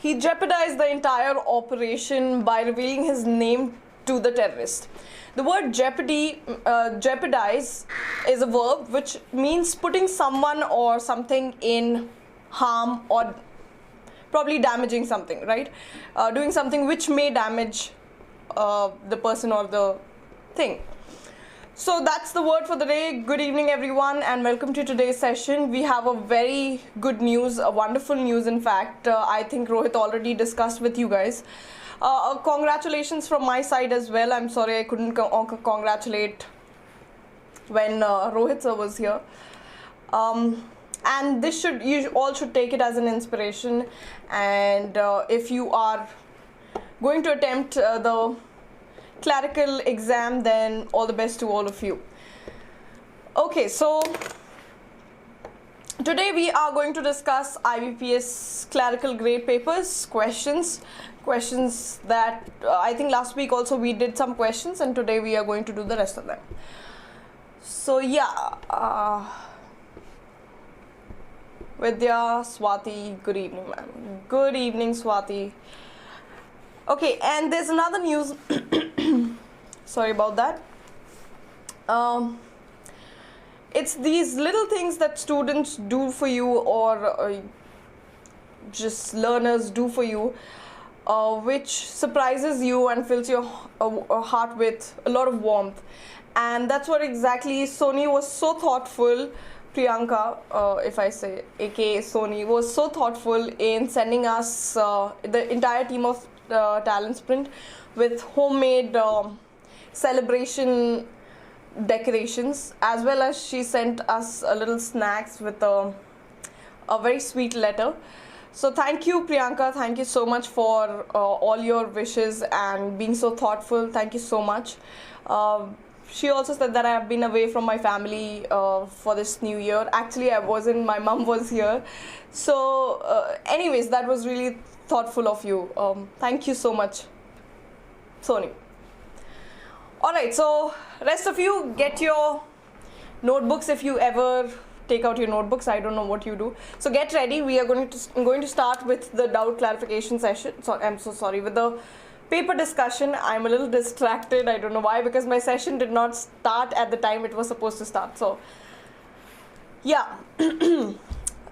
He jeopardized the entire operation by revealing his name to the terrorist. The word jeopardize is a verb which means putting someone or something in harm or probably damaging something, right? Doing something which may damage the person or the thing. So that's the word for the day. Good evening everyone and welcome to today's session. We have a very good news, a wonderful news in fact. I think Rohit already discussed with you guys. Congratulations from my side as well. I'm sorry I couldn't congratulate when Rohit sir was here. And this you all should take it as an inspiration, and if you are going to attempt the clerical exam, then all the best to all of you. Okay, so today we are going to discuss IBPS clerical grade papers, questions that I think last week also we did some questions, and today we are going to do the rest of them. So yeah, Vidya, Swati, good evening ma'am. Good evening Swati. Okay, and there's another news. Sorry about that. It's these little things that students do for you, or just learners do for you, which surprises you and fills your heart with a lot of warmth. And that's what exactly Sony was so thoughtful. Priyanka, if I say, aka Sony, was so thoughtful in sending us, the entire team of TalentSprint, with homemade celebration decorations, as well as she sent us a little snacks with a very sweet letter. So thank you Priyanka, thank you so much for all your wishes and being so thoughtful. Thank you so much. She also said that I have been away from my family for this new year. Actually I wasn't, my mom was here. So anyways, that was really thoughtful of you. Thank you so much, Sony. Alright, so rest of you get your notebooks if you ever take out your notebooks. I don't know what you do. So get ready. We are going to start with the doubt clarification session. So I'm so sorry, with the paper discussion. I'm a little distracted. I don't know why, because my session did not start at the time it was supposed to start. So yeah.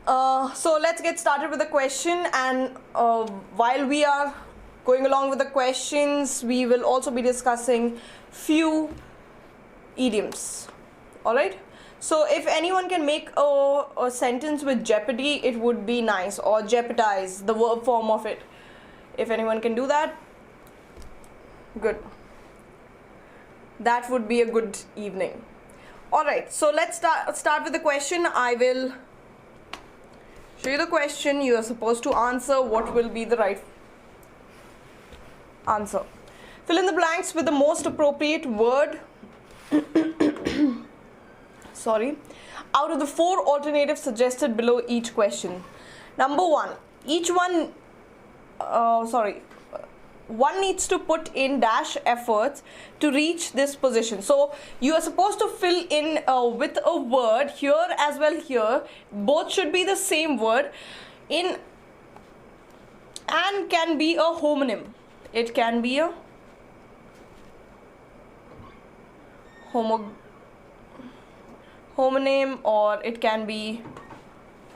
So let's get started with the question, and while we are going along with the questions, we will also be discussing few idioms. Alright, so if anyone can make a sentence with jeopardy, it would be nice, or jeopardize, the verb form of it. If anyone can do that, good. That would be a good evening. Alright, so let's start with the question. I will show you the question. You are supposed to answer what will be the right answer. Fill in the blanks with the most appropriate word sorry, out of the 4 alternatives suggested below each question. Number 1, one needs to put in dash efforts to reach this position. So you are supposed to fill in with a word here as well here. Both should be the same word. In and can be a homonym. It can be a homonym, or it can be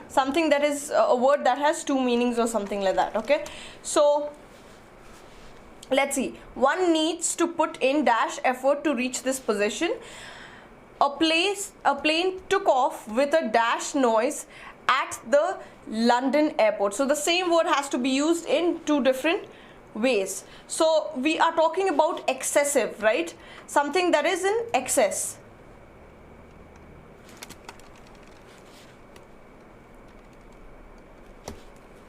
something that is a word that has 2 meanings or something like that. Okay, so let's see. One needs to put in dash effort to reach this position. A plane took off with a dash noise at the London airport. So the same word has to be used in 2 different ways. So we are talking about excessive, right? Something that is in excess.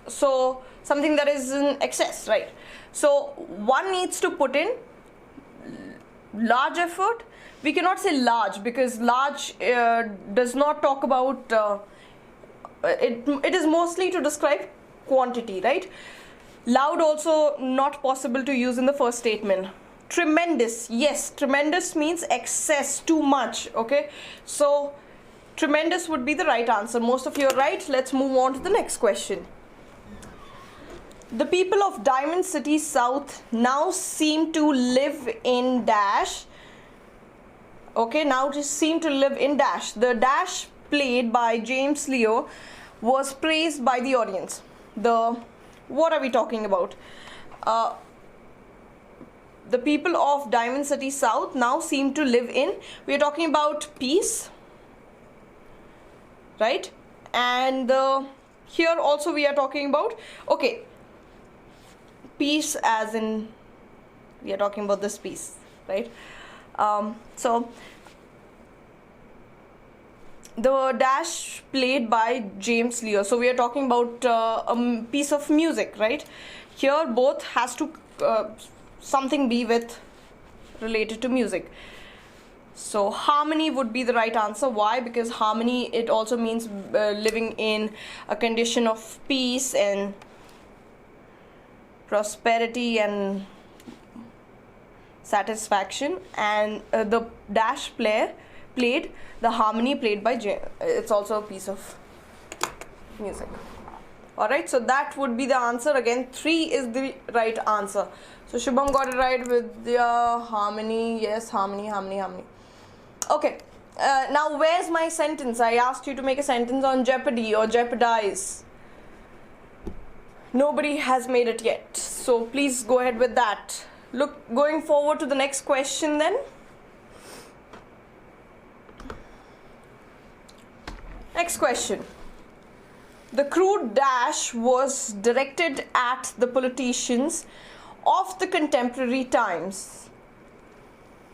So something that is in excess, right? So one needs to put in large effort. We cannot say large, because large does not talk about it is mostly to describe quantity, right? Loud also not possible to use in the first statement. Tremendous, yes, tremendous means excess, too much. Okay, so tremendous would be the right answer. Most of you are right. Let's move on to the next question. The people of Diamond City South now seem to live in dash. Okay, now just seem to live in dash. The dash played by James Leo was praised by the audience. What are we talking about? The people of Diamond City South now seem to live in, we are talking about peace, right? And here also we are talking about, okay, peace as in, we are talking about this piece, right? So the dash played by James Leo, so we are talking about a piece of music, right? Here both has to something be with related to music. So harmony would be the right answer. Why? Because harmony, it also means living in a condition of peace and prosperity and satisfaction. And the dash played the harmony played by it's also a piece of music. Alright, so that would be the answer. Again, 3 is the right answer. So Shubham got it right with the harmony. Yes, harmony. Okay, now where's my sentence? I asked you to make a sentence on jeopardy or jeopardize. Nobody has made it yet, so please go ahead with that. Look, going forward to the next question then. Next question. The crude dash was directed at the politicians of the contemporary times.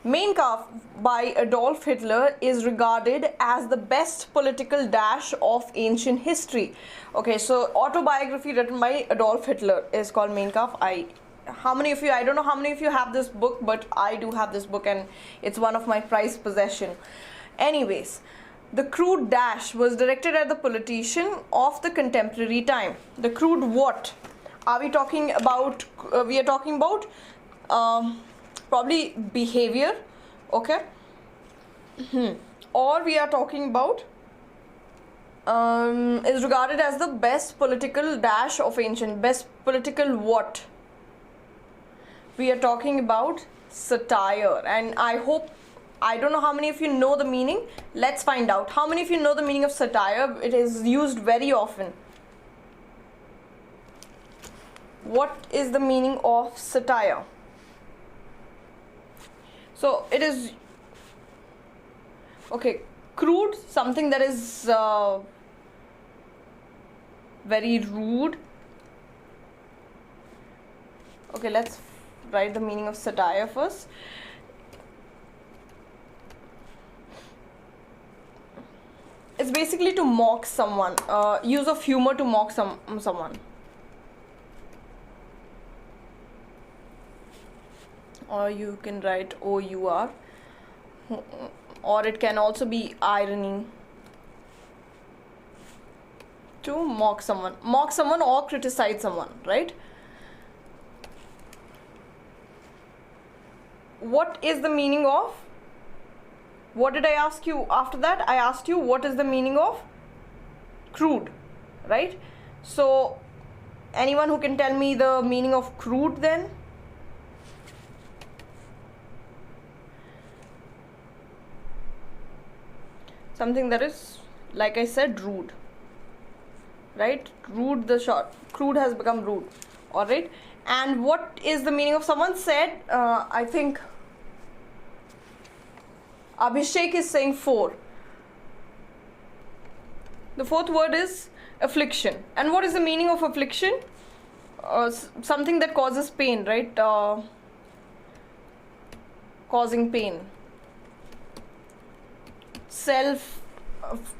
Mein Kampf by Adolf Hitler is regarded as the best political dash of ancient history. Okay, so autobiography written by Adolf Hitler is called Mein Kampf. I don't know how many of you have this book, but I do have this book and it's one of my prized possession. Anyways, the crude dash was directed at the politician of the contemporary time. The crude what? Are we talking about? We are talking about probably behavior, okay? Or we are talking about is regarded as the best political dash of ancient. Best political what? We are talking about satire, and I don't know how many of you know the meaning. Let's find out. How many of you know the meaning of satire? It is used very often. What is the meaning of satire? So it is, okay, crude, something that is very rude. Okay, let's write the meaning of satire first. It's basically to mock someone, use of humor to mock someone. Or you can write OUR, or it can also be irony. To mock someone or criticize someone, right? What is the meaning of? What did I ask you after that? I asked you what is the meaning of crude, right? So anyone who can tell me the meaning of crude then? Something that is, like I said, rude, right? Rude, crude has become rude. All right. And what is the meaning of? Someone said, I think Abhishek is saying 4. The 4th word is affliction. And what is the meaning of affliction? Something that causes pain, right? Causing pain.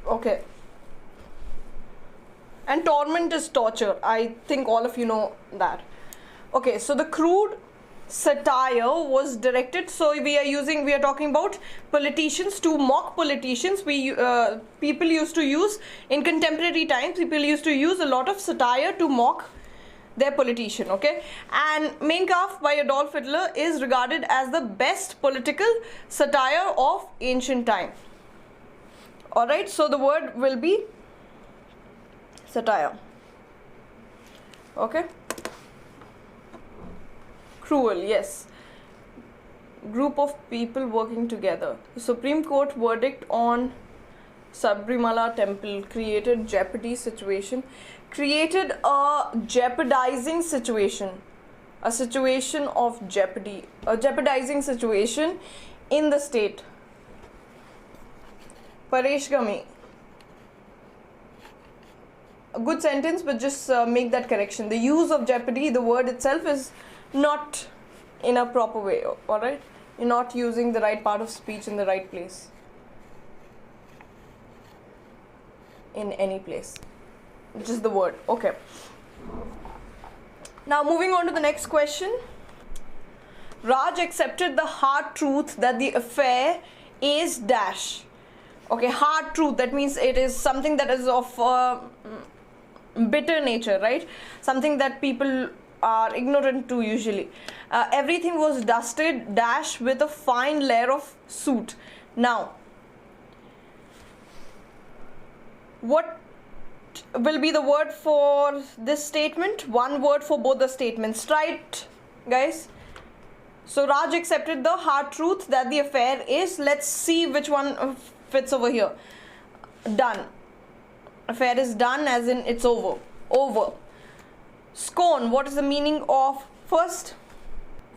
Okay. And torment is torture. I think all of you know that. Okay, so the crude satire was directed, so we are talking about politicians, to mock politicians. People used to use, in contemporary times, people used to use a lot of satire to mock their politician, okay? And Mein Kampf by Adolf Hitler is regarded as the best political satire of ancient time. Alright, so the word will be satire. Okay. Cruel, yes. Group of people working together. The Supreme Court verdict on Sabrimala temple created jeopardy situation. Created a jeopardizing situation. A situation of jeopardy. A jeopardizing situation in the state. Paresh Gami. A good sentence, but just make that correction. The use of jeopardy, the word itself is not in a proper way, alright? You're not using the right part of speech in the right place. In any place. Just the word. Okay. Now moving on to the next question. Raj accepted the hard truth that the affair is dash. Okay, hard truth, that means it is something that is of bitter nature, right? Something that people are ignorant to usually. Everything was dusted dash with a fine layer of soot. Now, what will be the word for this statement? One word for both the statements, right, guys? So Raj accepted the hard truth that the affair is. Let's see which one fits over here. Done. Affair is done, as in it's over. Over. Scorn. What is the meaning of first?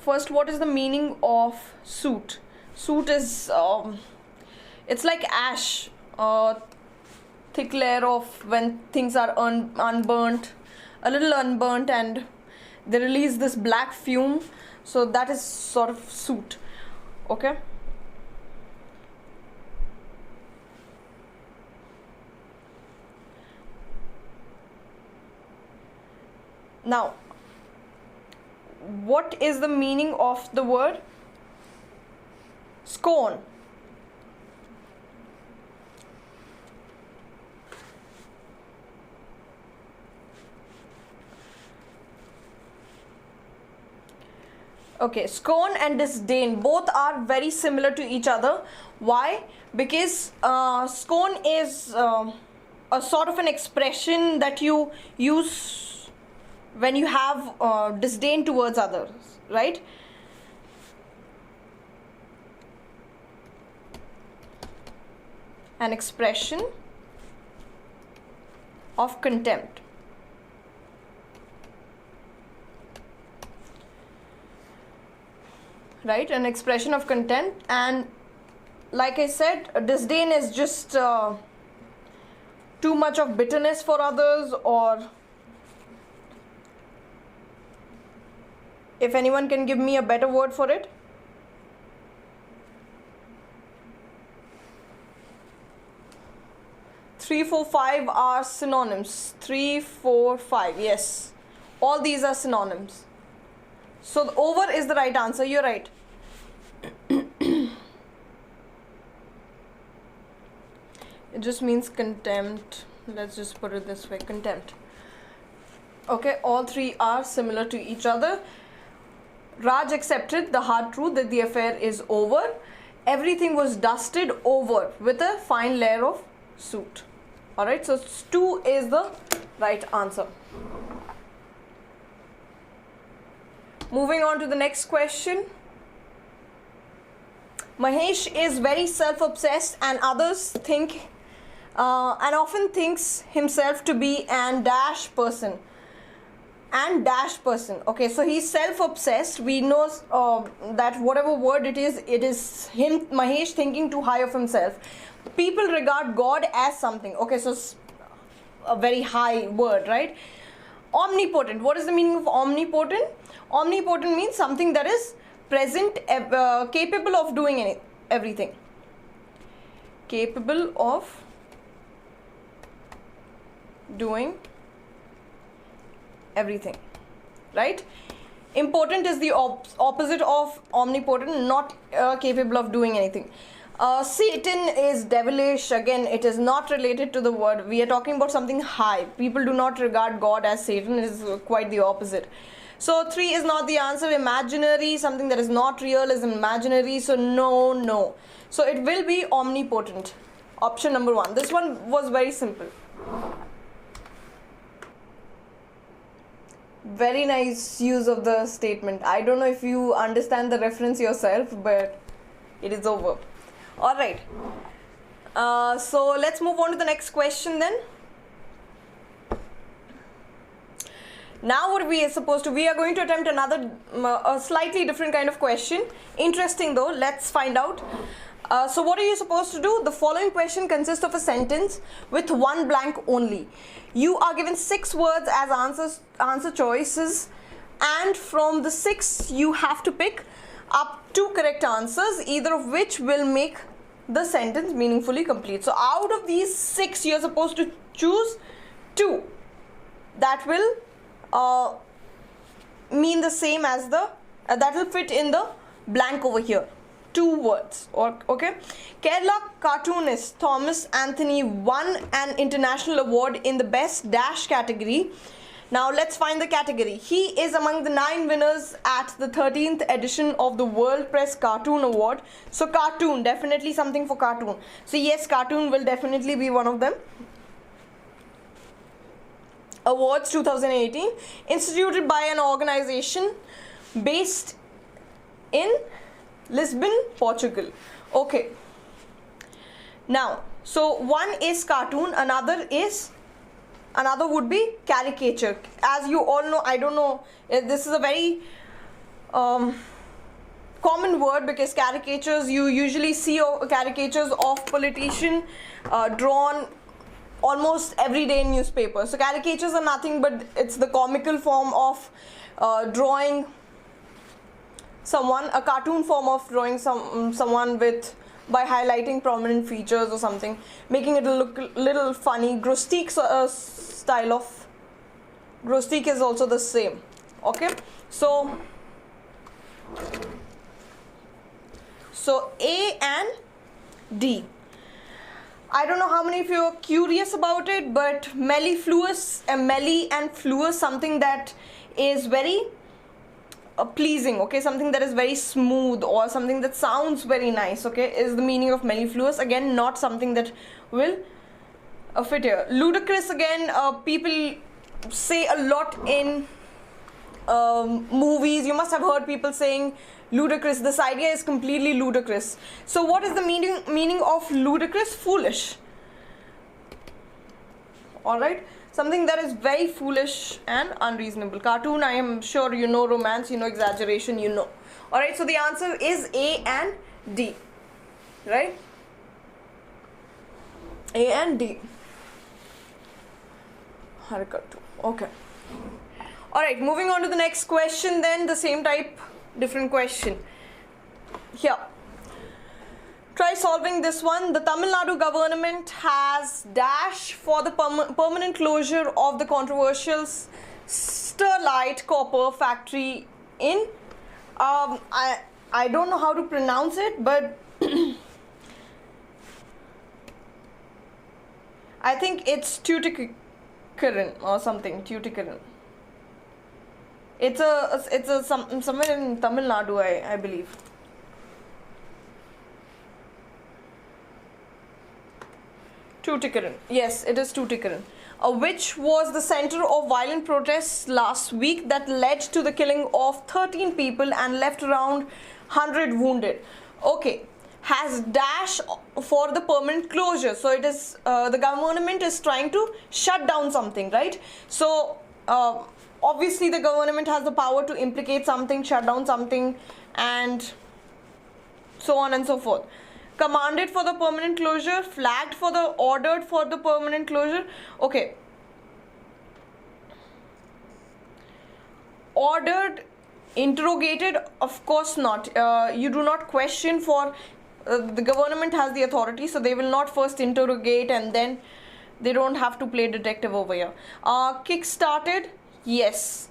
What is the meaning of soot? Soot is it's like ash, thick layer of when things are unburnt, a little unburnt, and they release this black fume. So that is sort of soot. Okay. Now, what is the meaning of the word scorn? Okay, scorn and disdain both are very similar to each other. Why? Because scorn is a sort of an expression that you use when you have disdain towards others, right? An expression of contempt. Right? An expression of contempt. And like I said, disdain is just too much of bitterness for others, or if anyone can give me a better word for it. Three, 4, 5 are synonyms. 3, 4, 5. Yes. All these are synonyms. So the over is the right answer. You're right. It just means contempt. Let's just put it this way. Contempt. Okay. All three are similar to each other. Raj accepted the hard truth that the affair is over. Everything was dusted over with a fine layer of soot. Alright, so 2 is the right answer. Moving on to the next question. Mahesh is very self-obsessed and others think and often thinks himself to be an dash person. And dash person. Okay, so he's self-obsessed. We know that whatever word it is him, Mahesh, thinking too high of himself. People regard God as something. Okay, so a very high word, right? Omnipotent. What is the meaning of omnipotent? Omnipotent means something that is present, capable of doing everything. Capable of doing everything, right? Important is the opposite of omnipotent, not capable of doing anything. Satan is devilish. Again, it is not related to the word. We are talking about something high. People do not regard God as Satan. It is quite the opposite. So 3 is not the answer. Imaginary, something that is not real, is imaginary. So no. So it will be omnipotent. Option number 1. This one was very simple. Very nice use of the statement. I don't know if you understand the reference yourself, but it is over. Alright. So let's move on to the next question then. Now what we are going to attempt another, a slightly different kind of question. Interesting though, let's find out. So what are you supposed to do? The following question consists of a sentence with one blank only. You are given 6 words as answer choices, and from the 6 you have to pick up 2 correct answers, either of which will make the sentence meaningfully complete. So out of these 6 you're supposed to choose 2 that will mean the same as the that will fit in the blank over here. 2 words. Okay. Kerala cartoonist Thomas Anthony won an international award in the best dash category. Now let's find the category. He is among the 9 winners at the 13th edition of the World Press Cartoon Award. So cartoon, definitely something for cartoon. So yes, cartoon will definitely be one of them. Awards 2018, instituted by an organization based in Lisbon, Portugal. Okay. Now, so one is cartoon, another would be caricature. As you all know, I don't know, this is a very common word, because caricatures, you usually see caricatures of politician drawn almost every day in newspapers. So caricatures are nothing but it's the comical form of drawing someone, a cartoon form of drawing someone with, by highlighting prominent features or something, making it look a little funny. Grotesque style of grotesque is also the same. Okay, so A and D. I don't know how many of you are curious about it, but mellifluous and fluous, something that is very pleasing, okay, something that is very smooth or something that sounds very nice, okay, is the meaning of mellifluous. Again, not something that will fit here. Ludicrous, again, people say a lot in movies. You must have heard people saying ludicrous. This idea is completely ludicrous. So what is the meaning of ludicrous? Foolish. Alright, something that is very foolish and unreasonable. Cartoon, I am sure you know. Romance, you know. Exaggeration, you know. Alright, so the answer is A and D. Right? A and D. Harikatu. Okay. Alright, moving on to the next question then. The same type, different question. Here. Try solving this one. The Tamil Nadu government has dash for the permanent closure of the controversial Sterlite copper factory in I don't know how to pronounce it, but I think it's Tuticorin or something. Tuticorin. It's somewhere in Tamil Nadu, I believe. Tuticorin. Yes, it is Tuticorin. Which was the center of violent protests last week that led to the killing of 13 people and left around 100 wounded. Okay. Has dash for the permanent closure. So it is the government is trying to shut down something, right? So obviously the government has the power to implicate something, shut down something, and so on and so forth. Commanded for the permanent closure, flagged for the, ordered for the permanent closure. Okay. Ordered, interrogated, of course not. You do not question for, the government has the authority, so they will not first interrogate and then they don't have to play detective over here. Kick-started, yes.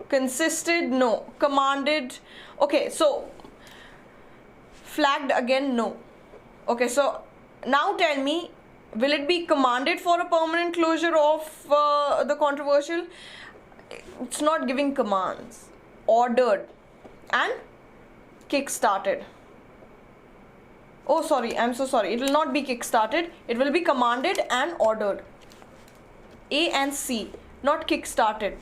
Consisted, no. Commanded, okay, so flagged again, no. Okay, so now tell me, will it be commanded for a permanent closure of the controversial? It's not giving commands. Ordered and kick-started. Oh, sorry, I'm so sorry. It will not be kick-started. It will be commanded and ordered. A and C. not kick-started.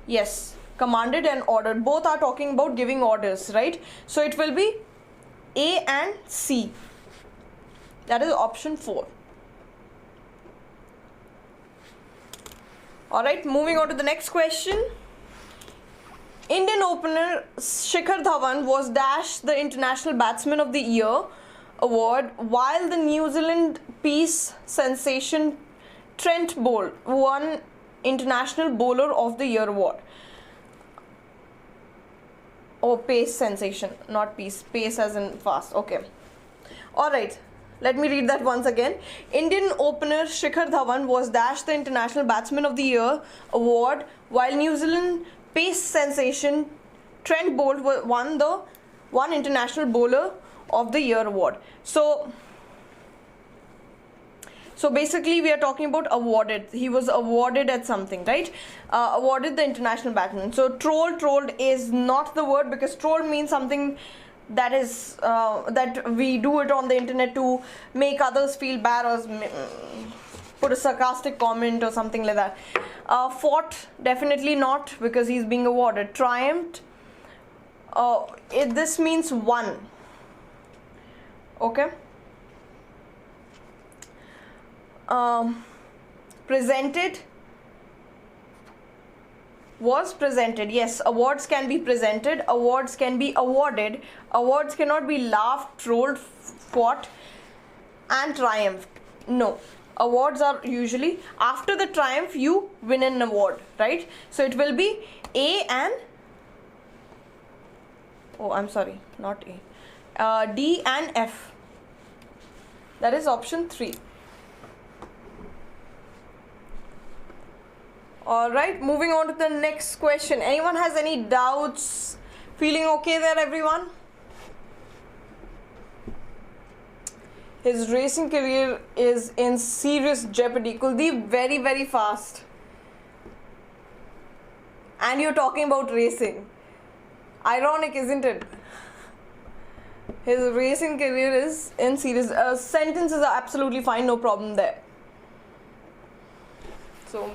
Yes, commanded and ordered. Both are talking about giving orders, right? So it will be A and C. That is option 4. Alright, moving on to the next question. Indian opener Shikhar Dhawan was dashed the International Batsman of the Year award, while the New Zealand Peace sensation Trent Boult won International Bowler of the Year award. Oh, pace sensation, not peace. Pace as in fast. Okay. Alright. Let me read that once again. Indian opener Shikhar Dhawan was dashed the International Batsman of the Year award, while New Zealand pace sensation Trent Boult won International Bowler of the Year award. So basically we are talking about awarded. He was awarded at something, right? Awarded the International Batsman. So trolled is not the word, because troll means something that is that we do it on the internet to make others feel bad, or put a sarcastic comment or something like that. Fought, definitely not, because he's being awarded. Triumphed, this means won. Okay. Presented, was presented. Yes, awards can be presented, awards can be awarded, awards cannot be laughed, trolled, fought, and triumphed. No, awards are usually after the triumph you win an award, right? So it will be A and not A, D and F. That is option 3. Alright, moving on to the next question. Anyone has any doubts? Feeling okay there, everyone? His racing career is in serious jeopardy. Kuldeep, very, very fast. And you're talking about racing. Ironic, isn't it? His racing career is in serious... sentences are absolutely fine, no problem there. So...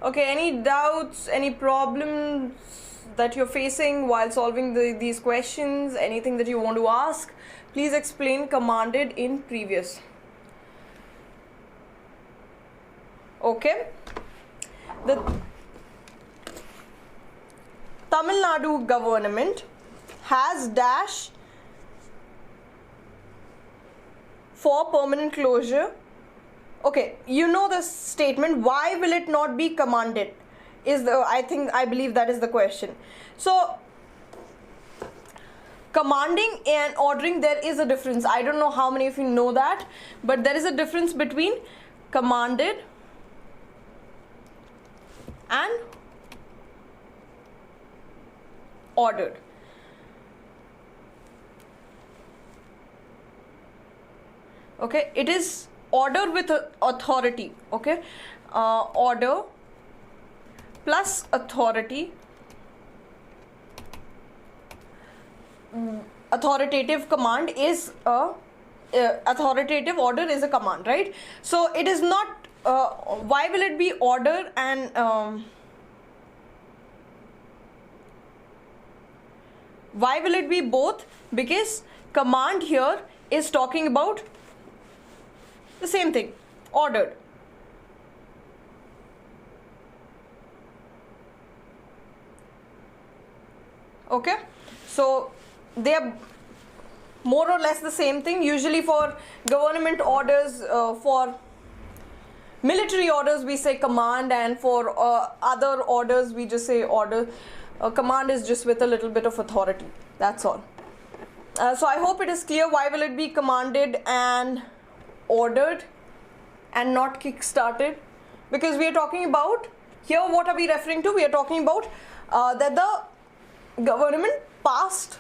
Okay, any doubts, any problems that you're facing while solving these questions, anything that you want to ask, please explain commanded in previous. Okay. The Tamil Nadu government has dash for permanent closure. Okay, you know the statement, why will it not be commanded, is the, I believe that is the question. So commanding and ordering, there is a difference. I don't know how many of you know that, but there is a difference between commanded and ordered. Okay, it is order with authority. Okay, order plus authority. Authoritative command is a authoritative order is a command, right? So it is not why will it be order and why will it be both? Because command here is talking about the same thing, ordered. Okay, so they are more or less the same thing. Usually for government orders, for military orders we say command, and for other orders we just say order. Command is just with a little bit of authority, that's all. So I hope it is clear why will it be commanded and ordered and not kick-started, because we are talking about here, what are we referring to? We are talking about that the government passed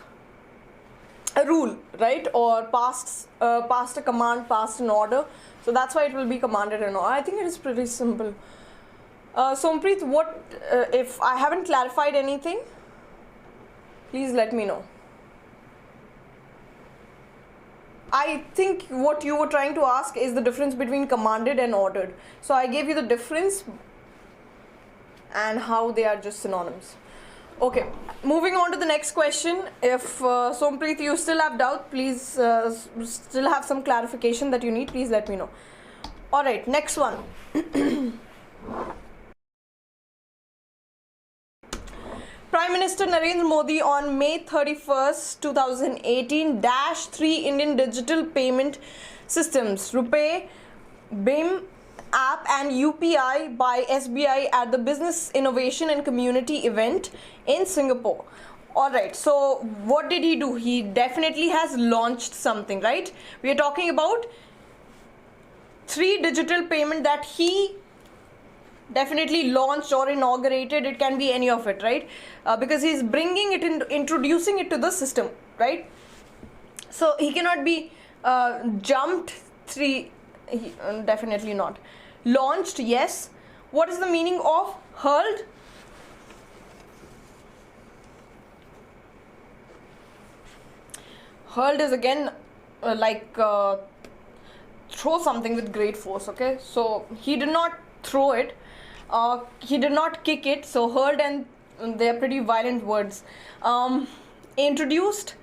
a rule, right, or passed a command, passed an order, so that's why it will be commanded and ordered. I think it is pretty simple. Sompreet, what if I haven't clarified anything, please let me know. I think what you were trying to ask is the difference between commanded and ordered. So I gave you the difference and how they are just synonyms. Okay, moving on to the next question. If Sompreet, you still have doubt, please still have some clarification that you need, please let me know. All right, next one. Prime Minister Narendra Modi on May 31st, 2018 dashed 3 Indian digital payment systems, RuPay, BIM app and UPI by SBI at the Business Innovation and Community event in Singapore. Alright, so what did he do? He definitely has launched something, right? We are talking about 3 digital payment that he definitely launched or inaugurated. It can be any of it, right? Because he's bringing it in, introducing it to the system, right? So he cannot be jumped 3, definitely not. Launched, yes. What is the meaning of hurled? Hurled is again throw something with great force, okay? So he did not throw it, he did not kick it, so hurled and they are pretty violent words. Introduced,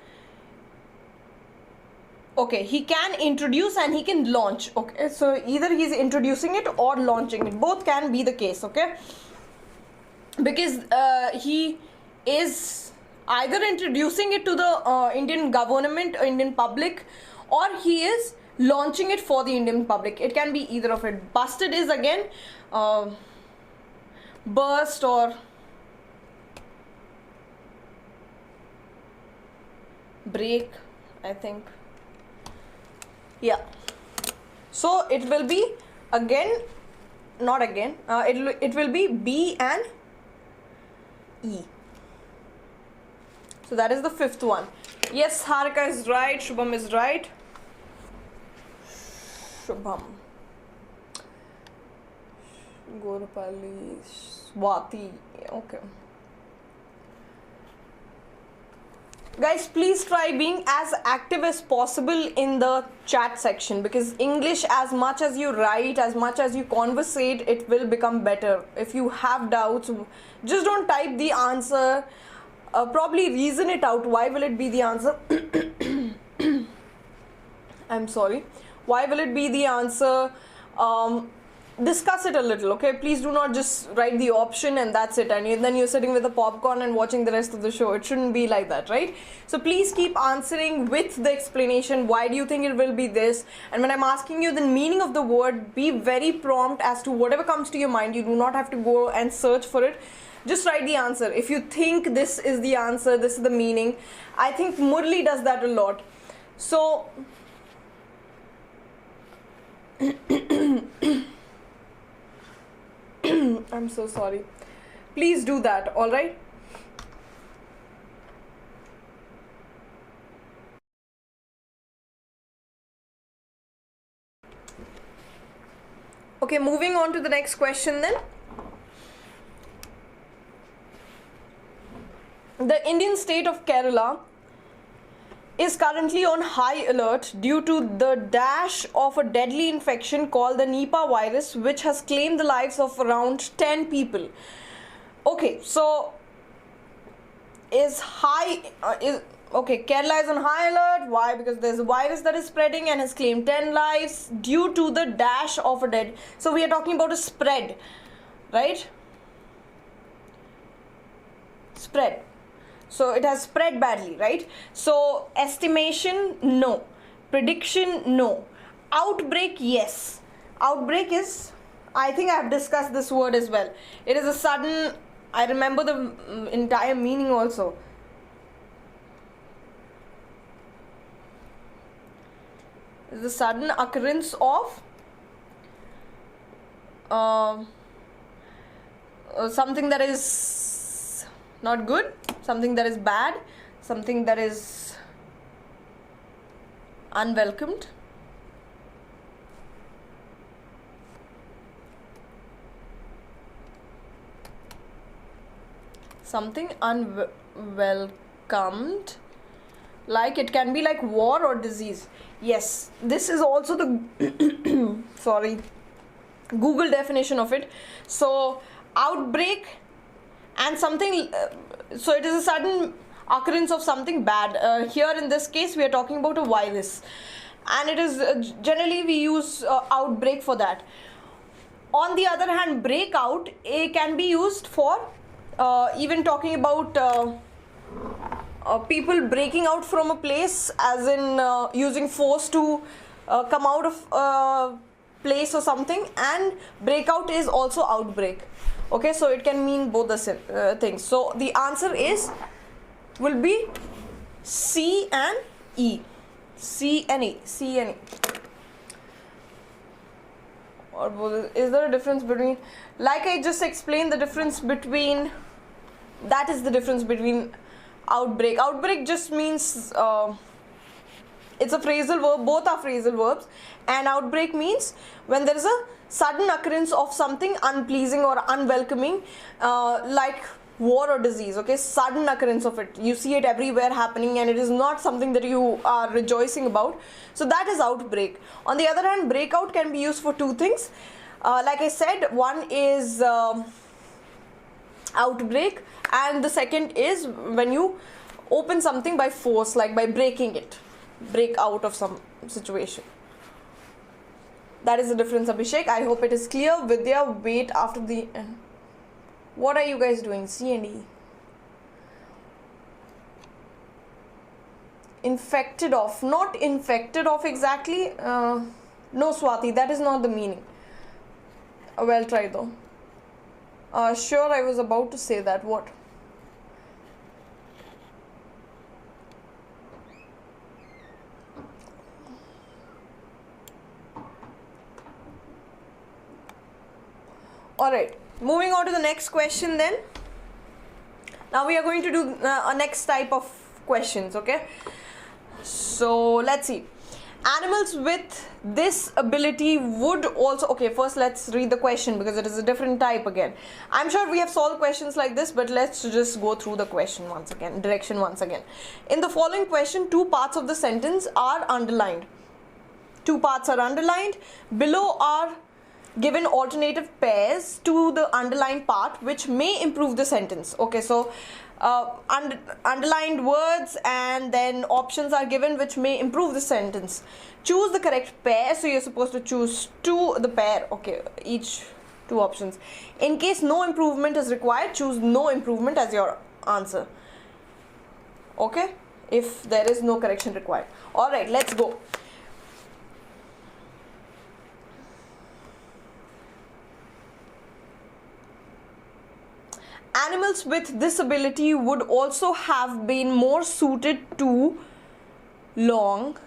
okay, he can introduce and he can launch, okay? So either he's introducing it or launching it, both can be the case, okay? Because he is either introducing it to the Indian government, Indian public, or he is launching it for the Indian public. It can be either of it. Busted is again burst or break, I think. Yeah. So it will be again, not again, it will be B and E. So that is the 5th one. Yes, Harika is right, Shubham is right. Shubham, Gorpali, Swati, okay. Guys, please try being as active as possible in the chat section, because English, as much as you write, as much as you conversate, it will become better. If you have doubts, just don't type the answer, probably reason it out. Why will it be the answer? I'm sorry. Why will it be the answer? Discuss it a little, okay? Please do not just write the option and that's it, and then you're sitting with a popcorn and watching the rest of the show. It shouldn't be like that, right? So please keep answering with the explanation. Why do you think it will be this? And when I'm asking you the meaning of the word, be very prompt as to whatever comes to your mind. You do not have to go and search for it. Just write the answer. If you think this is the answer, this is the meaning. I think Murli does that a lot. So I'm so sorry. Please do that, all right? Okay, moving on to the next question then. The Indian state of Kerala is currently on high alert due to the dash of a deadly infection called the Nipah virus, which has claimed the lives of around 10 people. Okay, so Kerala is on high alert. Why? Because there's a virus that is spreading and has claimed 10 lives due to the dash of a dead. So we are talking about a spread, right? Spread. So it has spread badly, right? So estimation, no. Prediction, no. Outbreak, yes. Outbreak is, I think I have discussed this word as well. It is a sudden, I remember the entire meaning also. It's the sudden occurrence of something that is not good, something that is bad, something that is unwelcomed. Something unwelcomed Like it can be like war or disease. Yes, this is also the sorry, Google definition of it. So outbreak and something, so it is a sudden occurrence of something bad. Here in this case we are talking about a virus, and it is generally we use outbreak for that. On the other hand, breakout can be used for even talking about people breaking out from a place, as in using force to come out of a place or something, and breakout is also outbreak. Okay, so it can mean both the things. So the answer will be C and E. C and E. C and E. Or is there a difference between, like I just explained, the difference between, that is the difference between outbreak. Outbreak just means it's a phrasal verb, both are phrasal verbs, and outbreak means when there is a sudden occurrence of something unpleasing or unwelcoming, like war or disease. Okay, sudden occurrence of it, you see it everywhere happening and it is not something that you are rejoicing about, so that is outbreak. On the other hand, breakout can be used for two things. Like I said, one is outbreak, and the second is when you open something by force, like by breaking it, break out of some situation. That is the difference, Abhishek. I hope it is clear. Vidya, wait after the end. What are you guys doing? C and E. Infected of. Not infected of exactly. No, Swati, that is not the meaning. Well tried though. Sure, I was about to say that. What? Alright, moving on to the next question then. Now we are going to do a next type of questions, okay? So let's see. Animals with this ability would also, okay, first let's read the question because it is a different type again. I'm sure we have solved questions like this, but let's just go through the question once again, direction once again. In the following question, two parts of the sentence are underlined. Two parts are underlined. Below are given alternative pairs to the underlined part which may improve the sentence. Okay, so underlined words and then options are given which may improve the sentence. Choose the correct pair. So you're supposed to choose the pair. Okay, each two options. In case no improvement is required, choose no improvement as your answer. Okay, if there is no correction required. All right, let's go. Animals with this ability would also have been more suited to long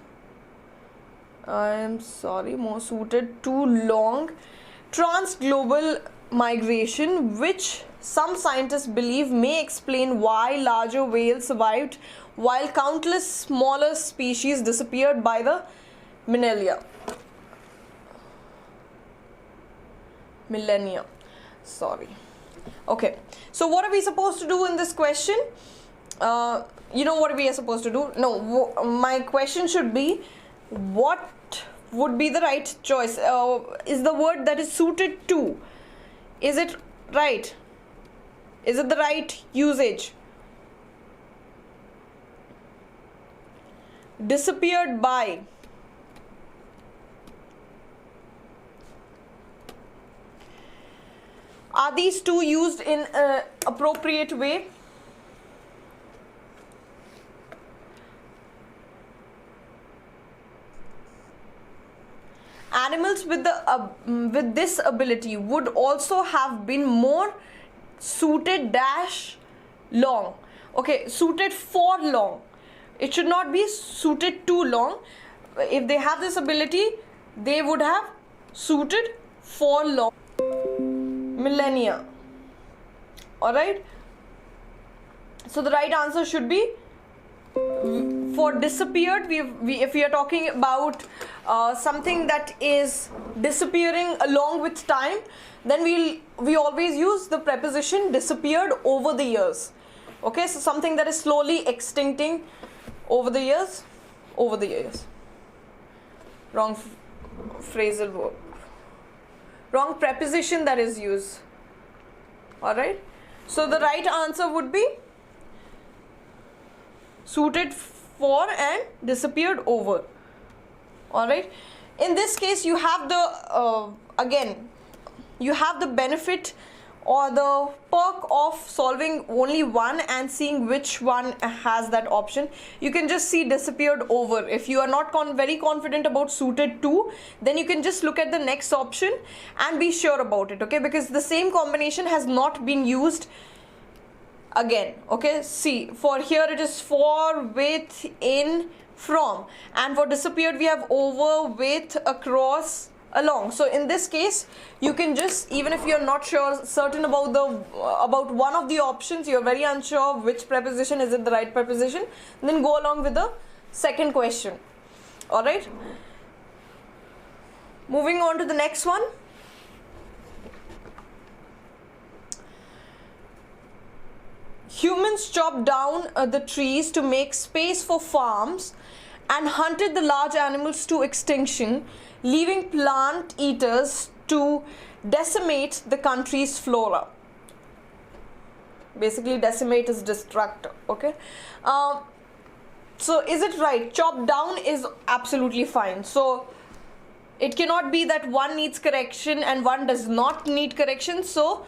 trans-global migration, which some scientists believe may explain why larger whales survived while countless smaller species disappeared by the millennia. Okay, so what are we supposed to do in this question? You know what we are supposed to do? No, my question should be, what would be the right choice? Is the word that is suited to, is it right? Is it the right usage? Disappeared by. Are these two used in an appropriate way? Animals with this ability would also have been more suited long. Okay, suited for long. It should not be suited too long. If they have this ability, they would have suited for long. Millennia. Alright, so the right answer should be for disappeared. If we are talking about something that is disappearing along with time, then we always use the preposition disappeared over the years. Okay, so something that is slowly extincting over the years, over the years. Wrong phrasal verb. Wrong preposition that is used. Alright. So the right answer would be suited for and disappeared over. Alright. In this case, you have the, again, you have the benefit or the perk of solving only one and seeing which one has that option. You can just see disappeared over. If you are not very confident about suited to, then you can just look at the next option and be sure about it, okay? Because the same combination has not been used again, okay? See, for here it is for, with, in, from, and for disappeared we have over, with, across, along. So in this case, you can just, even if you're not certain about about one of the options, you're very unsure which preposition is it the right preposition, then go along with the second question. All right, moving on to the next one. Humans chopped down the trees to make space for farms and hunted the large animals to extinction, leaving plant eaters to decimate the country's flora. Basically, decimate is destruct, okay? So is it right? Chop down is absolutely fine. So it cannot be that one needs correction and one does not need correction. So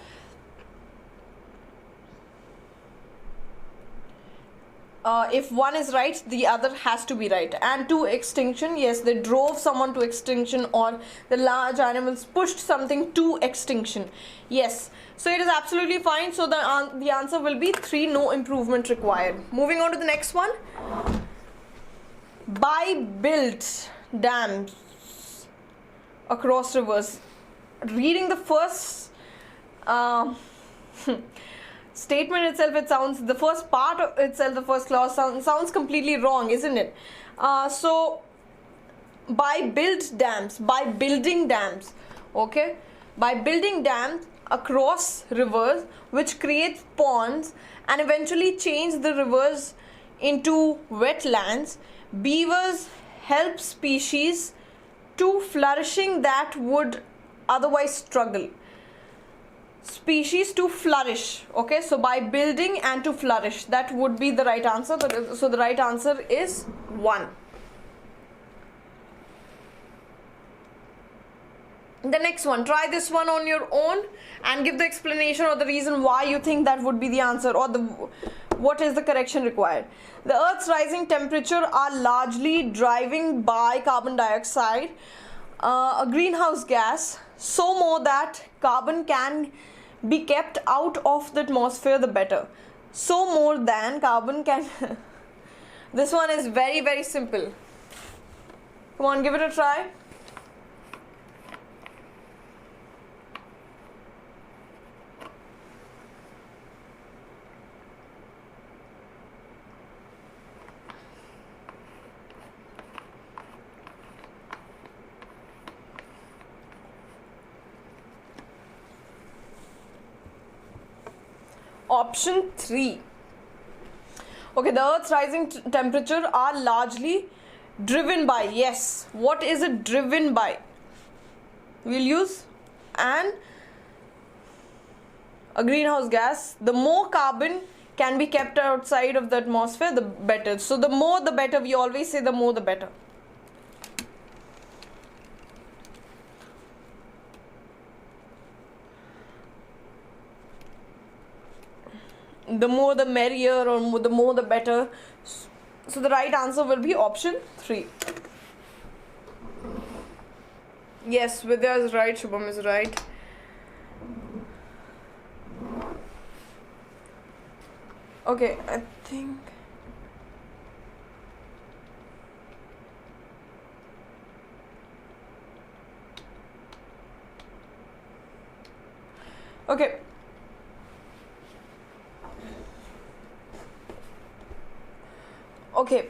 if one is right, the other has to be right. And to extinction, yes, they drove someone to extinction, or the large animals pushed something to extinction. Yes, so it is absolutely fine. So the answer will be 3, no improvement required. Moving on to the next one. By built dams across rivers. Reading the first statement itself, it sounds, the first part of itself, the first clause sounds completely wrong, isn't it? So by built dams, by building dams, okay, by building dams across rivers which create ponds and eventually change the rivers into wetlands, beavers help species to flourishing that would otherwise struggle. Species to flourish, okay? So by building and to flourish, that would be the right answer. So the right answer is 1. The next one, try this one on your own and give the explanation or the reason why you think that would be the answer, or what is the correction required. The Earth's rising temperature are largely driven by carbon dioxide, a greenhouse gas, so more that carbon can be kept out of the atmosphere, the better. So more than carbon can this one is very, very simple. Come on, give it a try. Option 3. Okay, the Earth's rising temperature are largely driven by. Yes, what is it driven by? We'll use a greenhouse gas. The more carbon can be kept outside of the atmosphere, the better. So the more the better. We always say the more the better. The more the merrier, or the more the better. So the right answer will be option 3. Yes, Vidya is right, Shubham is right. Okay, I think okay. Okay,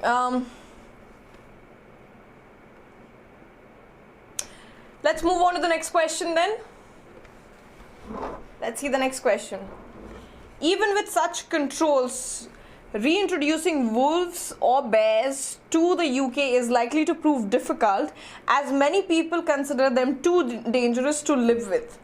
let's move on to the next question then. Let's see the next question. Even with such controls, Reintroducing wolves or bears to the UK is likely to prove difficult as many people consider them too dangerous to live with.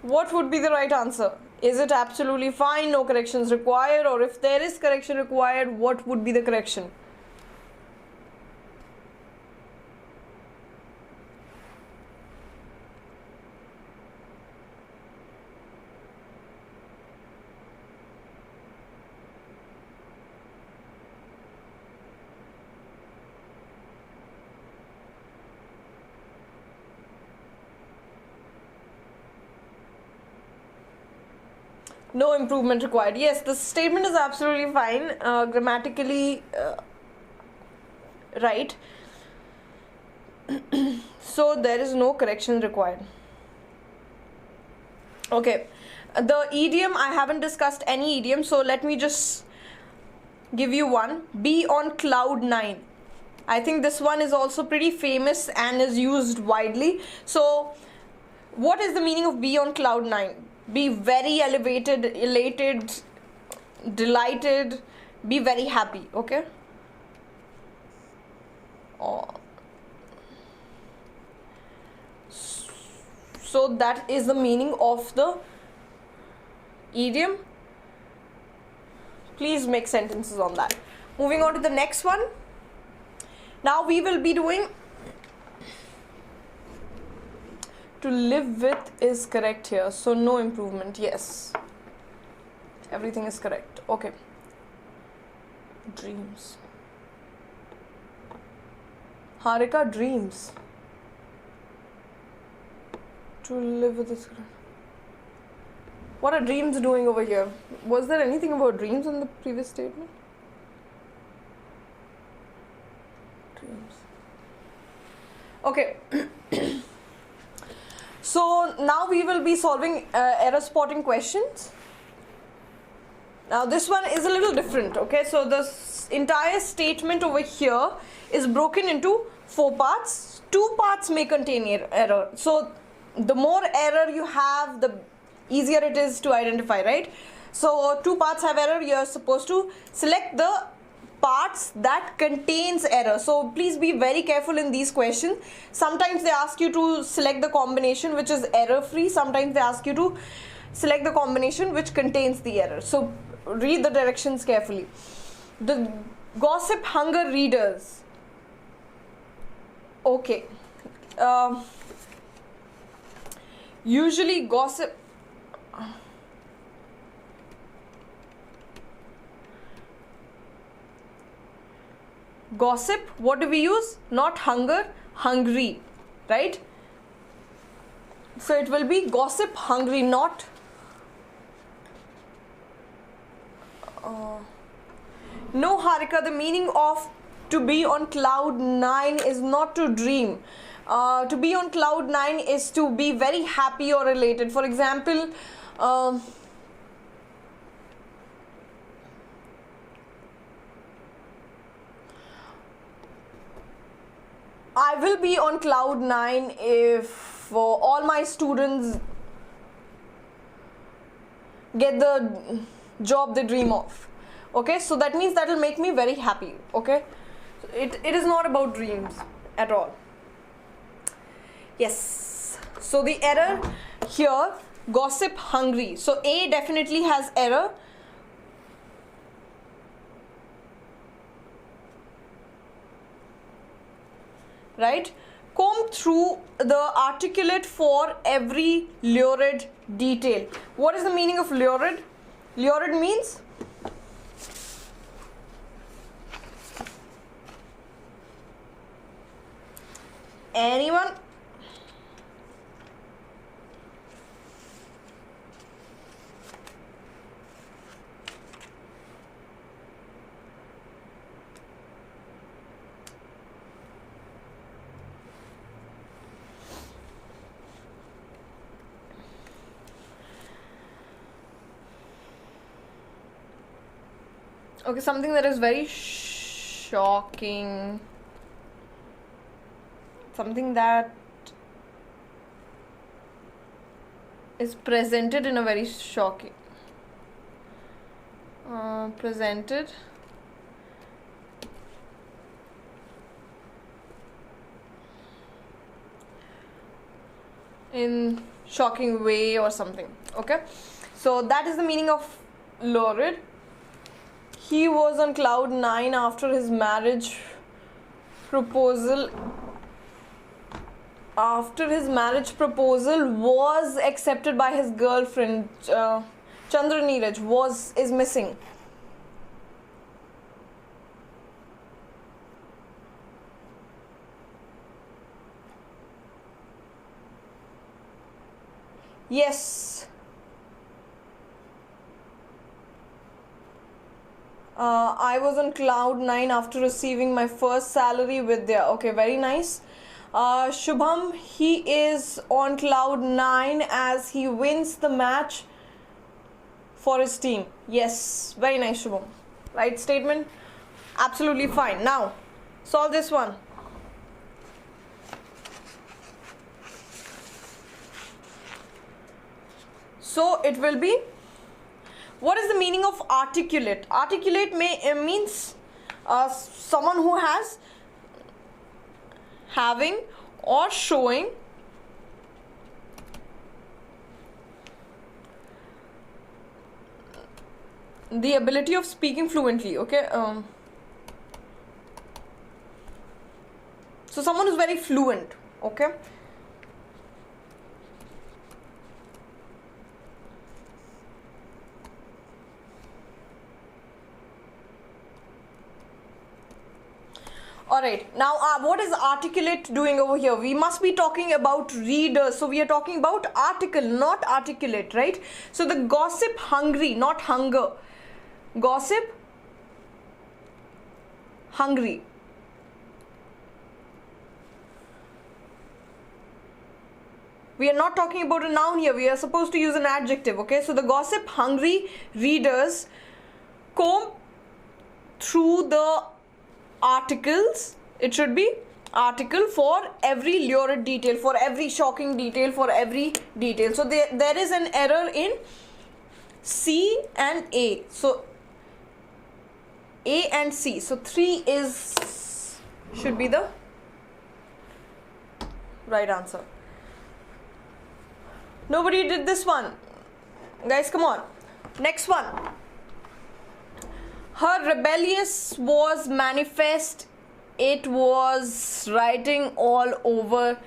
What would be the right answer? Is it absolutely fine, no corrections required, or if there is correction required, what would be the correction? No improvement required. Yes, the statement is absolutely fine, grammatically right. So there is no correction required. Okay, the idiom, I haven't discussed any idiom, so let me just give you one. Be on cloud 9. I think this one is also pretty famous and is used widely. So what is the meaning of be on cloud 9? Be very elevated, elated, delighted, be very happy. Okay. So that is the meaning of the idiom. Please make sentences on that. Moving on to the next one. Now we will be doing to live with is correct here, so no improvement. Yes, everything is correct. Okay. Dreams. Harika, dreams. To live with is correct. What are dreams doing over here? Was there anything about dreams in the previous statement? Dreams. Okay. So now we will be solving error spotting questions. Now this one is a little different. Okay, so this entire statement over here is broken into 4 parts. 2 parts may contain error. So the more error you have, the easier it is to identify, right? So 2 parts have error. You are supposed to select the parts that contains error. So please be very careful in these questions. Sometimes they ask you to select the combination which is error free. Sometimes they ask you to select the combination which contains the error. So read the directions carefully. The gossip hunger readers. Okay. Usually gossip. Gossip, what do we use? Not hunger, hungry, right? So it will be gossip hungry, not no, Harika, the meaning of to be on cloud 9 is not to dream. To be on cloud 9 is to be very happy or elated. For example, I will be on cloud 9 if all my students get the job they dream of. Okay, so that means that will make me very happy. Okay, it is not about dreams at all. Yes, so the error here, gossip hungry. So A definitely has error. Right? Comb through the articulate for every lurid detail. What is the meaning of lurid? Lurid means anyone? Okay, something that is very shocking. Something that is presented in a very shocking presented in shocking way or something. Okay, so that is the meaning of lurid. He was on cloud 9 after his marriage proposal was accepted by his girlfriend. Chandra Neeraj is missing. Yes. I was on cloud 9 after receiving my first salary with Vidya. Okay, very nice. Shubham, he is on cloud 9 as he wins the match for his team. Yes, very nice, Shubham. Right statement? Absolutely fine. Now, solve this one. So, it will be, what is the meaning of articulate? Articulate means someone who has, having or showing the ability of speaking fluently. Okay, so someone who's very fluent. Okay, alright, now what is articulate doing over here? We must be talking about readers, so we are talking about article, not articulate, right? So the gossip hungry, not hunger. Gossip hungry. We are not talking about a noun here, we are supposed to use an adjective. Okay, so the gossip hungry readers comb through the articles. It should be article for every lurid detail, for every shocking detail, for every detail. So there is an error in C and A. So A and C. So 3 should be the right answer. Nobody did this one. Guys, come on. Next one. Her rebellious was manifest. It was writing all over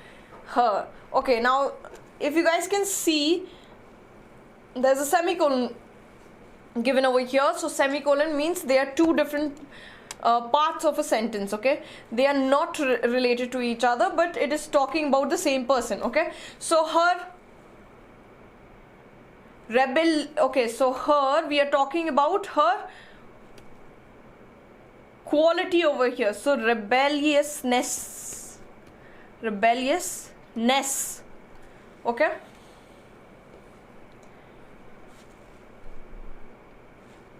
her. Okay, now if you guys can see, there's a semicolon given over here. So semicolon means they are two different parts of a sentence. Okay, they are not related to each other, but it is talking about the same person. Okay, so her okay, so her, we are talking about her quality over here. So rebelliousness. Okay,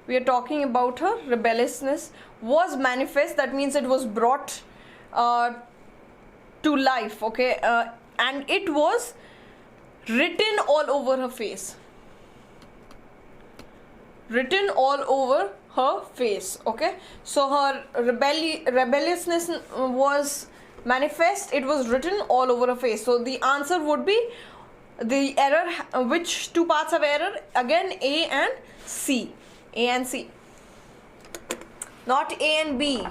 we are talking about her rebelliousness was manifest. That means it was brought to life. Okay, and it was written all over her face. Written all over her face. Okay, so her rebelliousness was manifest. It was written all over her face. So the answer would be the error. Which two parts of error? Again, A and C. A and C, not A and B.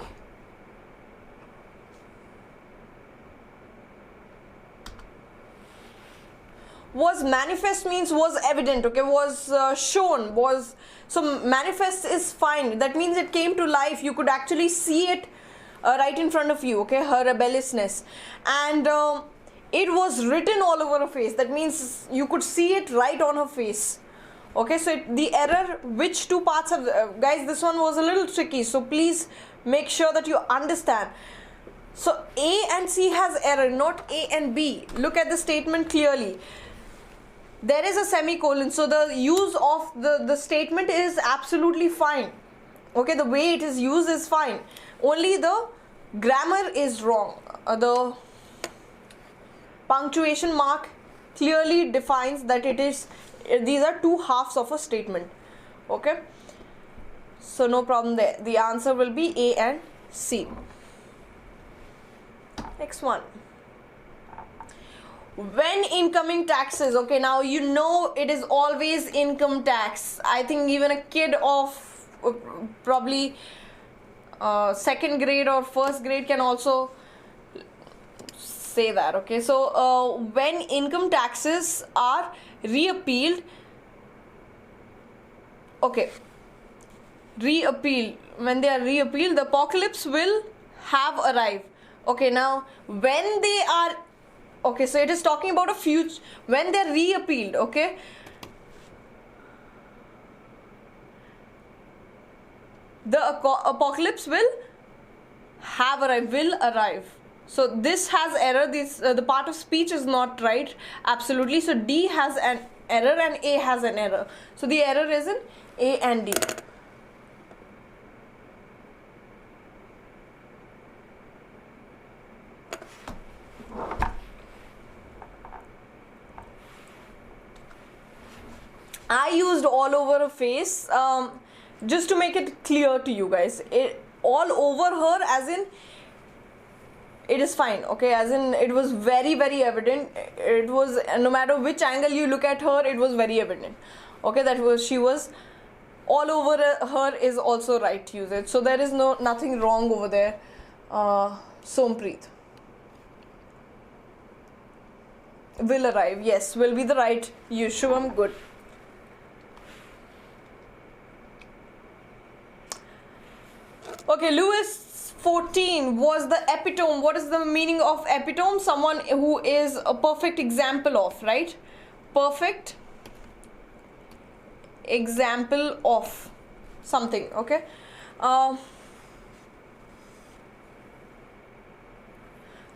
Was manifest means was evident. Okay, was shown, was, so manifest is fine. That means it came to life. You could actually see it right in front of you. Okay, her rebelliousness, and it was written all over her face. That means you could see it right on her face. Okay, so the error, which two parts of guys, this one was a little tricky, so please make sure that you understand. So A and C has error, not A and B. Look at the statement clearly. There is a semicolon, so the use of the statement is absolutely fine. Okay, the way it is used is fine. Only the grammar is wrong. The punctuation mark clearly defines that these are two halves of a statement. Okay, so no problem there. The answer will be A and C. Next one. When incoming taxes, okay, now you know it is always income tax. I think even a kid of probably second grade or first grade can also say that. Okay, so when income taxes are reappealed, okay, when they are reappealed, the apocalypse will have arrived. Okay, now when they are, okay, so it is talking about a future, when they are reappealed. Okay, the apocalypse will arrive. So this has error. This the part of speech is not right, absolutely. So D has an error and A has an error. So the error is in A and D. I used all over her face just to make it clear to you guys. All over her as in it is fine, okay, as in it was very evident. It was, no matter which angle you look at her, it was very evident, okay, that she was all over her is also right to use it. So there is nothing wrong over there. Sompreet. Will arrive, yes, will be the right use. Shubham, good. Okay, Lewis 14 was the epitome. What is the meaning of epitome? Someone who is a perfect example of, right? Perfect example of something, okay?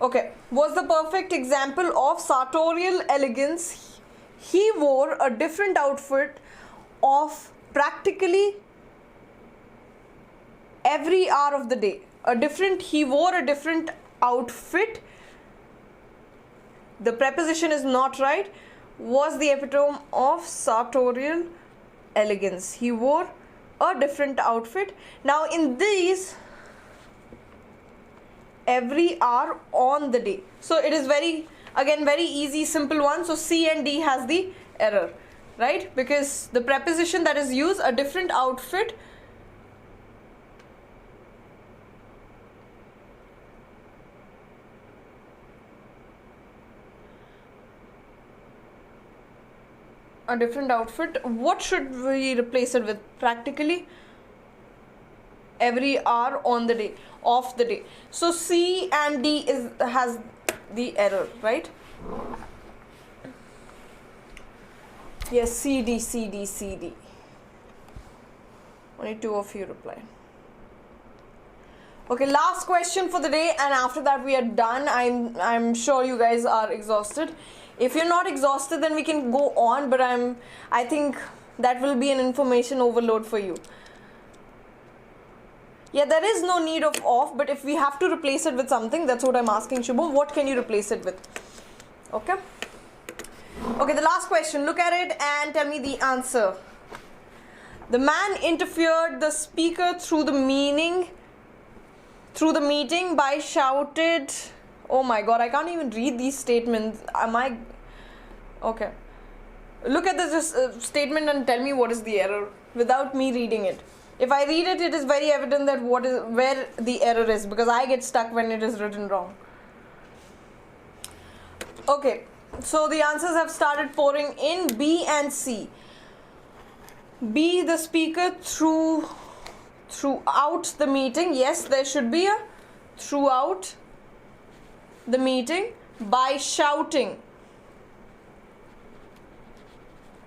Okay, was the perfect example of sartorial elegance. He wore a different outfit of practically every hour of the day. He wore a different outfit. The preposition is not right. Was the epitome of sartorial elegance. He wore a different outfit. Now in these, every hour on the day. So it is very easy, simple one. So C and D has the error, right? Because the preposition that is used, a different outfit, what should we replace it with? Practically every hour on the day, of the day. So C and D has the error, right? Yes, C, D. Only two of you reply. Okay, last question for the day, and after that we are done. I'm sure you guys are exhausted. If you're not exhausted, then we can go on, but I think that will be an information overload for you. Yeah, there is no need of off, but if we have to replace it with something, that's what I'm asking Shubham. What can you replace it with? Okay. Okay, the last question. Look at it and tell me the answer. The man interfered the speaker through the meeting by shouted. Oh my god, I can't even read these statements. Okay. Look at this statement and tell me what is the error without me reading it. If I read it, it is very evident that where the error is, because I get stuck when it is written wrong. Okay, so the answers have started pouring in. B and C. B, the speaker throughout the meeting. Yes, there should be a throughout the meeting by shouting.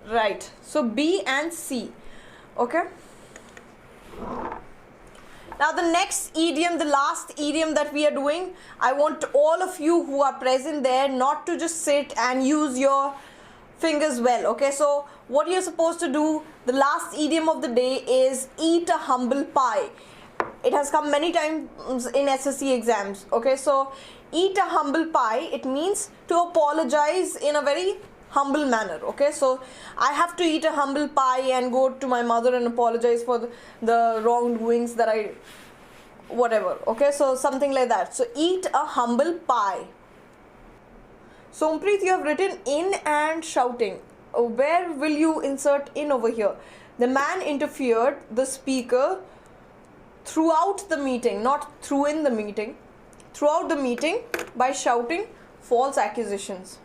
Right. So B and C. Okay. Now the next idiom, the last idiom that we are doing, I want all of you who are present there not to just sit and use your fingers well. Okay, so what you're supposed to do, the last idiom of the day is eat a humble pie. It has come many times in SSC exams. Okay, so eat a humble pie, it means to apologize in a very humble manner. Okay, so I have to eat a humble pie and go to my mother and apologize for the wrongdoings that I whatever. Okay, so something like that. So eat a humble pie. Sompreet, you have written in and shouting. Where will you insert in over here? The man interfered the speaker throughout the meeting, not through in the meeting, throughout the meeting by shouting false accusations.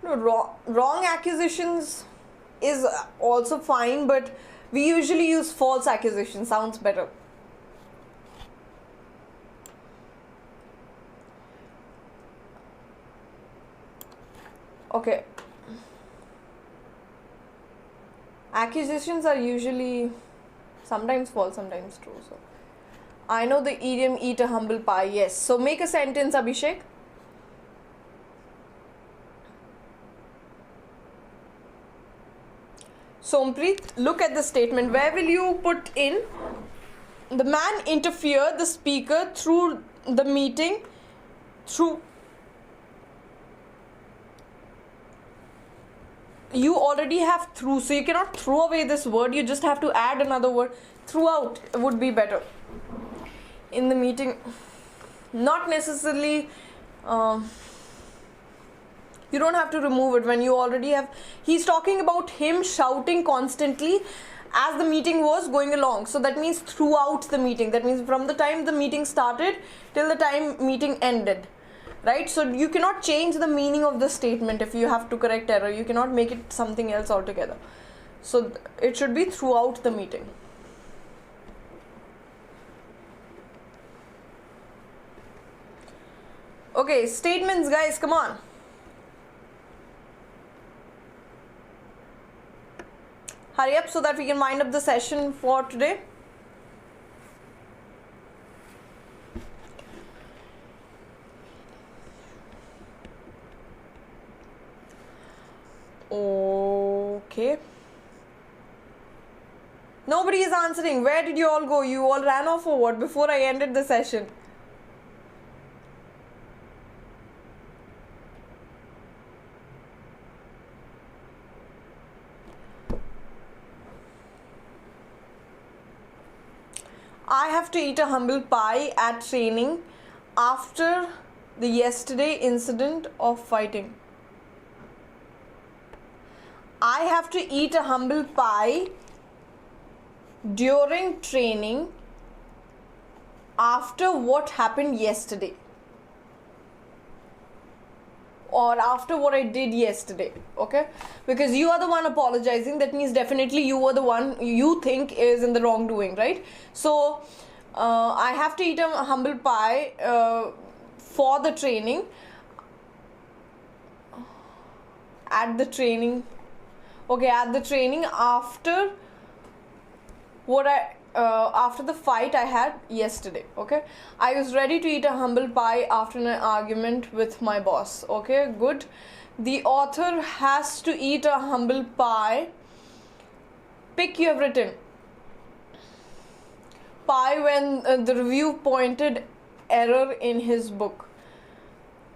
No, wrong accusations is also fine, but we usually use false accusation, sounds better. Okay. Accusations are usually sometimes false, sometimes true. So I know the idiom eat a humble pie. Yes. So make a sentence, Abhishek. Sompreet, look at the statement. Where will you put in? The man interfered the speaker through the meeting through. You already have through, so you cannot throw away this word. You just have to add another word. Throughout would be better. In the meeting, not necessarily. You don't have to remove it when you already have. He's talking about him shouting constantly as the meeting was going along. So that means throughout the meeting. That means from the time the meeting started till the time meeting ended. Right? So you cannot change the meaning of the statement if you have to correct error. You cannot make it something else altogether. So it should be throughout the meeting. Okay, statements, guys, come on. Hurry up so that we can wind up the session for today. Okay. Nobody is answering. Where did you all go? You all ran off or what before I ended the session? I have to eat a humble pie at training after the yesterday incident of fighting. I have to eat a humble pie during training after what happened yesterday. Or after what I did yesterday, okay? Because you are the one apologizing, that means definitely you were the one you think is in the wrongdoing, right? So I have to eat a humble pie for the training, at the training, okay, at the training after what after the fight I had yesterday, okay? I was ready to eat a humble pie after an argument with my boss, okay, good. The author has to eat a humble pie. Pick, you have written. Pie when the review pointed error in his book.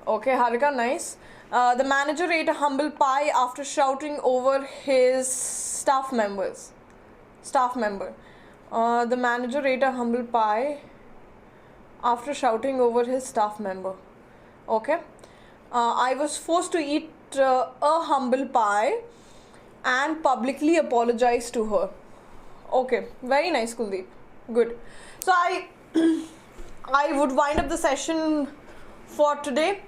Okay, Harika, nice. The manager ate a humble pie after shouting over his staff member. The manager ate a humble pie after shouting over his staff member. Okay. I was forced to eat a humble pie and publicly apologize to her. Okay. Very nice, Kuldeep. Good. So I would wind up the session for today.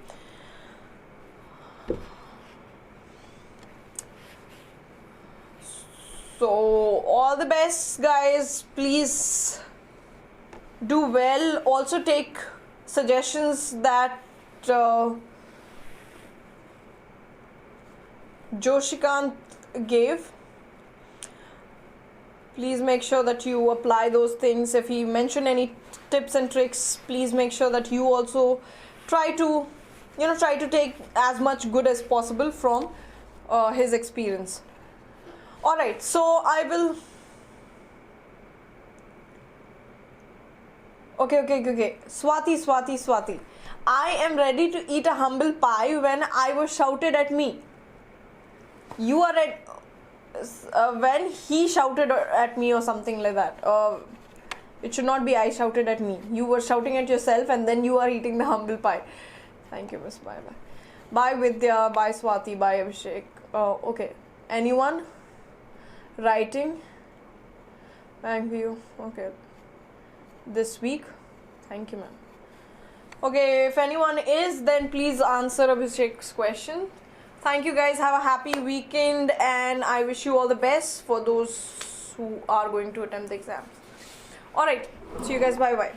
So all the best, guys. Please do well. Also take suggestions that Joshikant gave. Please make sure that you apply those things. If he mentioned any tips and tricks, please make sure that you also try to take as much good as possible from his experience. Alright, so I will Okay. Swati. I am ready to eat a humble pie when I was shouted at me. You are when he shouted at me or something like that. It should not be I shouted at me. You were shouting at yourself and then you are eating the humble pie. Thank you, Miss. Bye. Bye Vidya, bye Swati, bye Abhishek. Okay. Anyone writing? Thank you. Okay. This week? Thank you, ma'am. Okay, if anyone is, then please answer Abhishek's question. Thank you guys. Have a happy weekend and I wish you all the best for those who are going to attempt the exam. Alright. See you guys. Bye bye.